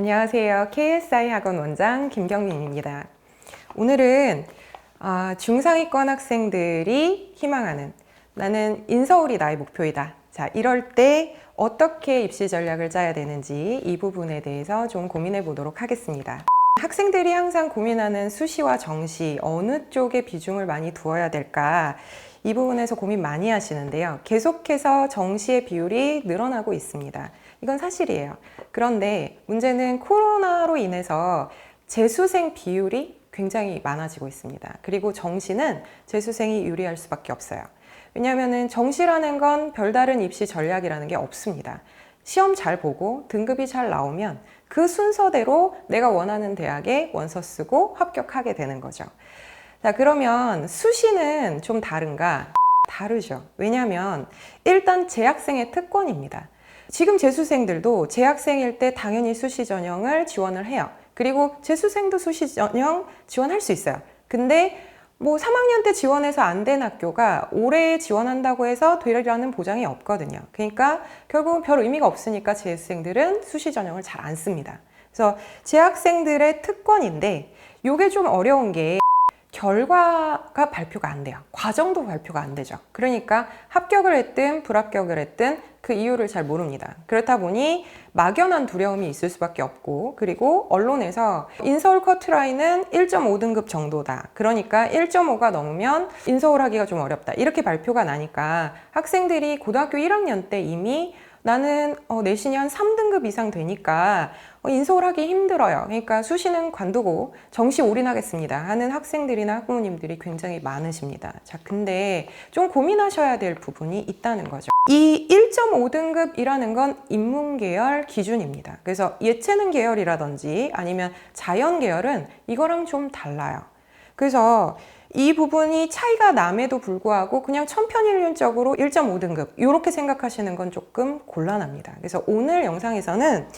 안녕하세요. KSI 학원 원장 김경민입니다. 오늘은 중상위권 학생들이 희망하는 나는 인서울이 나의 목표이다. 자, 이럴 때 어떻게 입시 전략을 짜야 되는지 이 부분에 대해서 좀 고민해 보도록 하겠습니다. 학생들이 항상 고민하는 수시와 정시 어느 쪽에 비중을 많이 두어야 될까? 이 부분에서 고민 많이 하시는데요. 계속해서 정시의 비율이 늘어나고 있습니다. 이건 사실이에요. 그런데 문제는 코로나로 인해서 재수생 비율이 굉장히 많아지고 있습니다. 그리고 정시는 재수생이 유리할 수밖에 없어요. 왜냐하면 정시라는 건 별다른 입시 전략이라는 게 없습니다. 시험 잘 보고 등급이 잘 나오면 그 순서대로 내가 원하는 대학에 원서 쓰고 합격하게 되는 거죠. 자, 그러면 수시는 좀 다른가? 다르죠. 왜냐하면 일단 재학생의 특권입니다. 지금 재수생들도 재학생일 때 당연히 수시 전형을 지원을 해요. 그리고 재수생도 수시 전형 지원할 수 있어요. 근데 뭐 3학년 때 지원해서 안 된 학교가 올해 지원한다고 해서 되리라는 보장이 없거든요. 그러니까 결국은 별 의미가 없으니까 재수생들은 수시 전형을 잘 안 씁니다. 그래서 재학생들의 특권인데 이게 좀 어려운 게 결과가 발표가 안 돼요. 과정도 발표가 안 되죠. 그러니까 합격을 했든 불합격을 했든 그 이유를 잘 모릅니다. 그렇다 보니 막연한 두려움이 있을 수밖에 없고, 그리고 언론에서 인서울 커트라인은 1.5등급 정도다. 그러니까 1.5가 넘으면 인서울 하기가 좀 어렵다. 이렇게 발표가 나니까 학생들이 고등학교 1학년 때 이미 나는 내신이 한 3등급 이상 되니까 인서울 하기 힘들어요. 그러니까 수시는 관두고 정시 올인하겠습니다 하는 학생들이나 학부모님들이 굉장히 많으십니다. 자, 근데 좀 고민하셔야 될 부분이 있다는 거죠. 이 1.5등급이라는 건 인문계열 기준입니다. 그래서 예체능 계열이라든지 아니면 자연 계열은 이거랑 좀 달라요. 그래서 이 부분이 차이가 남에도 불구하고 그냥 천편일률적으로 1.5등급 이렇게 생각하시는 건 조금 곤란합니다. 그래서 오늘 영상에서는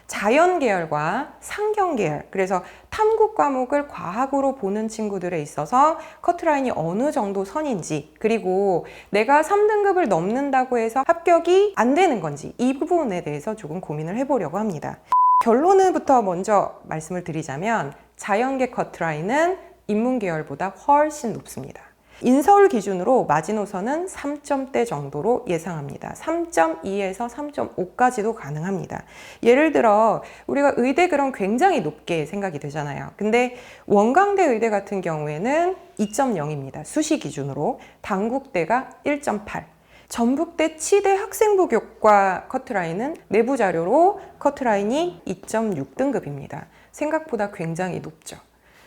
자연 계열과 상경 계열, 그래서 탐구 과목을 과학으로 보는 친구들에 있어서 커트라인이 어느 정도 선인지, 그리고 내가 3등급을 넘는다고 해서 합격이 안 되는 건지 이 부분에 대해서 조금 고민을 해보려고 합니다. 결론부터 먼저 말씀을 드리자면 자연계 커트라인은 인문계열보다 훨씬 높습니다. 인서울 기준으로 마지노선은 3점대 정도로 예상합니다. 3.2에서 3.5까지도 가능합니다. 예를 들어 우리가 의대 그럼 굉장히 높게 생각이 되잖아요. 근데 원광대 의대 같은 경우에는 2.0입니다. 수시 기준으로. 단국대가 1.8. 전북대 치대 학생부 교과 커트라인은 내부 자료로 커트라인이 2.6등급입니다. 생각보다 굉장히 높죠.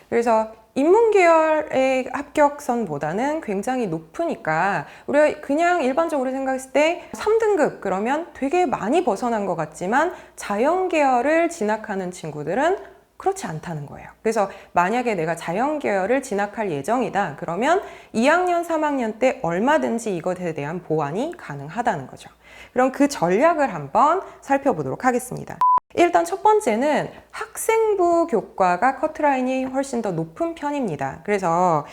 그래서 인문계열의 합격선보다는 굉장히 높으니까 우리가 그냥 일반적으로 생각했을 때 3등급 그러면 되게 많이 벗어난 것 같지만 자연계열을 진학하는 친구들은 그렇지 않다는 거예요. 그래서 만약에 내가 자연계열을 진학할 예정이다 그러면 2학년, 3학년 때 얼마든지 이것에 대한 보완이 가능하다는 거죠. 그럼 그 전략을 한번 살펴보도록 하겠습니다. 일단 첫 번째는 학생부 교과가 커트라인이 훨씬 더 높은 편입니다. 그래서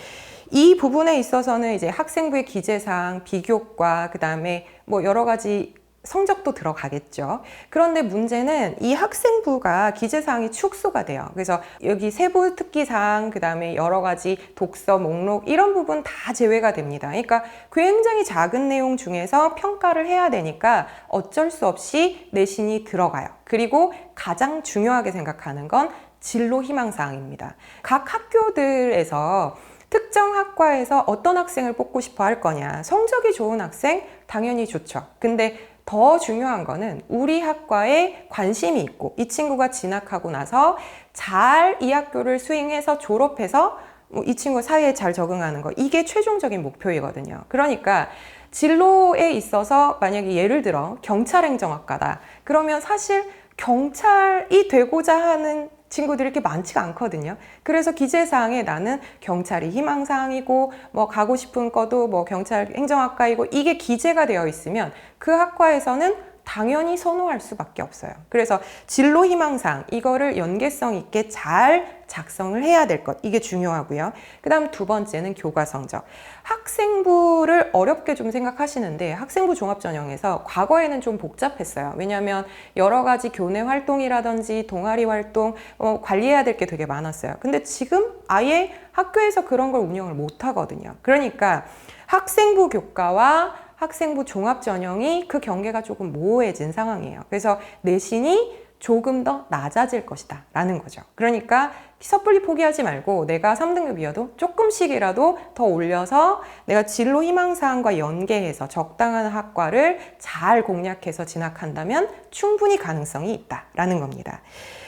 이 부분에 있어서는 이제 학생부의 기재사항, 비교과, 그 다음에 뭐 여러 가지 성적도 들어가겠죠. 그런데 문제는 이 학생부가 기재사항이 축소가 돼요. 그래서 여기 세부 특기사항, 그 다음에 여러 가지 독서 목록 이런 부분 다 제외가 됩니다. 그러니까 굉장히 작은 내용 중에서 평가를 해야 되니까 어쩔 수 없이 내신이 들어가요. 그리고 가장 중요하게 생각하는 건 진로 희망사항입니다. 각 학교들에서 특정 학과에서 어떤 학생을 뽑고 싶어 할 거냐. 성적이 좋은 학생 당연히 좋죠. 근데 더 중요한 거는 우리 학과에 관심이 있고 이 친구가 진학하고 나서 잘 이 학교를 수행해서 졸업해서 이 친구 사회에 잘 적응하는 거, 이게 최종적인 목표이거든요. 그러니까 진로에 있어서 만약에 예를 들어 경찰행정학과다 그러면 사실 경찰이 되고자 하는 친구들이 이렇게 많지가 않거든요. 그래서 기재사항에 나는 경찰이 희망사항이고 뭐 가고 싶은 거도 뭐 경찰 행정학과이고 이게 기재가 되어 있으면 그 학과에서는 당연히 선호할 수밖에 없어요. 그래서 진로 희망사항 이거를 연계성 있게 잘 작성을 해야 될 것, 이게 중요하고요. 그 다음 두 번째는 교과 성적. 학생부를 어렵게 좀 생각하시는데 학생부 종합전형에서 과거에는 좀 복잡했어요. 왜냐하면 여러 가지 교내 활동이라든지 동아리 활동 관리해야 될 게 되게 많았어요. 근데 지금 아예 학교에서 그런 걸 운영을 못 하거든요. 그러니까 학생부 교과와 학생부 종합전형이 그 경계가 조금 모호해진 상황이에요. 그래서 내신이 조금 더 낮아질 것이다 라는 거죠. 그러니까 섣불리 포기하지 말고 내가 3등급이어도 조금씩이라도 더 올려서 내가 진로 희망사항과 연계해서 적당한 학과를 잘 공략해서 진학한다면 충분히 가능성이 있다라는 겁니다.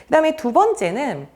그 다음에 두 번째는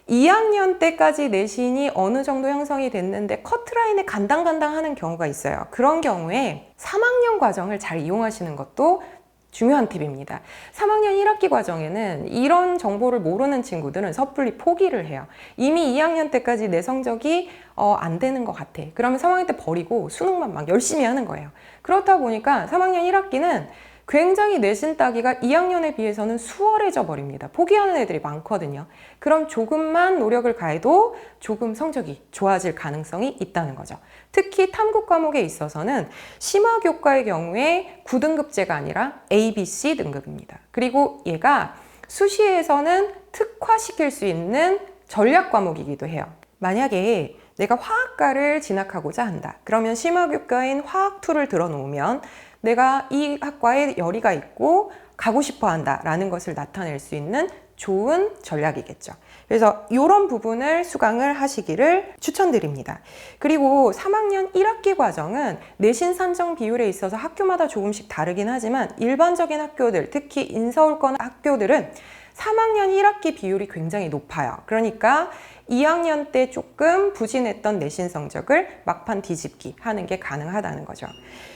2학년 때까지 내신이 어느 정도 형성이 됐는데 커트라인에 간당간당 하는 경우가 있어요. 그런 경우에 3학년 과정을 잘 이용하시는 것도 중요한 팁입니다. 3학년 1학기 과정에는 이런 정보를 모르는 친구들은 섣불리 포기를 해요. 이미 2학년 때까지 내 성적이 안 되는 것 같아. 그러면 3학년 때 버리고 수능만 막 열심히 하는 거예요. 그렇다 보니까 3학년 1학기는 굉장히 내신 따기가 2학년에 비해서는 수월해져 버립니다. 포기하는 애들이 많거든요. 그럼 조금만 노력을 가해도 조금 성적이 좋아질 가능성이 있다는 거죠. 특히 탐구 과목에 있어서는 심화교과의 경우에 9등급제가 아니라 A, B, C 등급입니다. 그리고 얘가 수시에서는 특화시킬 수 있는 전략 과목이기도 해요. 만약에 내가 화학과를 진학하고자 한다. 그러면 심화교과인 화학2를 들어놓으면 내가 이 학과에 열의가 있고 가고 싶어 한다라는 것을 나타낼 수 있는 좋은 전략이겠죠. 그래서 이런 부분을 수강을 하시기를 추천드립니다. 그리고 3학년 1학기 과정은 내신 산정 비율에 있어서 학교마다 조금씩 다르긴 하지만 일반적인 학교들, 특히 인서울권 학교들은 3학년 1학기 비율이 굉장히 높아요. 그러니까 2학년 때 조금 부진했던 내신 성적을 막판 뒤집기 하는 게 가능하다는 거죠.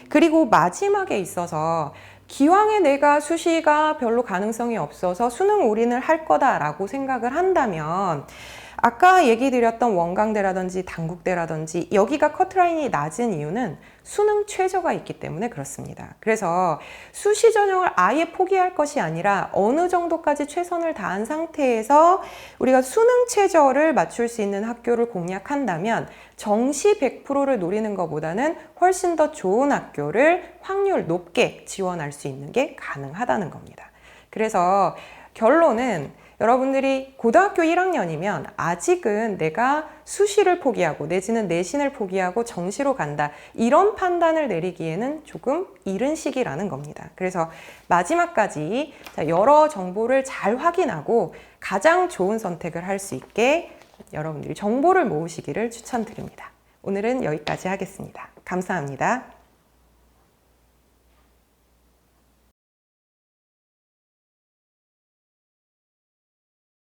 그리고 마지막에 있어서 기왕에 내가 수시가 별로 가능성이 없어서 수능 올인을 할 거다라고 생각을 한다면 아까 얘기 드렸던 원광대라든지 단국대라든지 여기가 커트라인이 낮은 이유는 수능 최저가 있기 때문에 그렇습니다. 그래서 수시 전형을 아예 포기할 것이 아니라 어느 정도까지 최선을 다한 상태에서 우리가 수능 최저를 맞출 수 있는 학교를 공략한다면 정시 100%를 노리는 것보다는 훨씬 더 좋은 학교를 확률 높게 지원할 수 있는 게 가능하다는 겁니다. 그래서 결론은 여러분들이 고등학교 1학년이면 아직은 내가 수시를 포기하고 내지는 내신을 포기하고 정시로 간다 이런 판단을 내리기에는 조금 이른 시기라는 겁니다. 그래서 마지막까지 여러 정보를 잘 확인하고 가장 좋은 선택을 할 수 있게 여러분들이 정보를 모으시기를 추천드립니다. 오늘은 여기까지 하겠습니다. 감사합니다.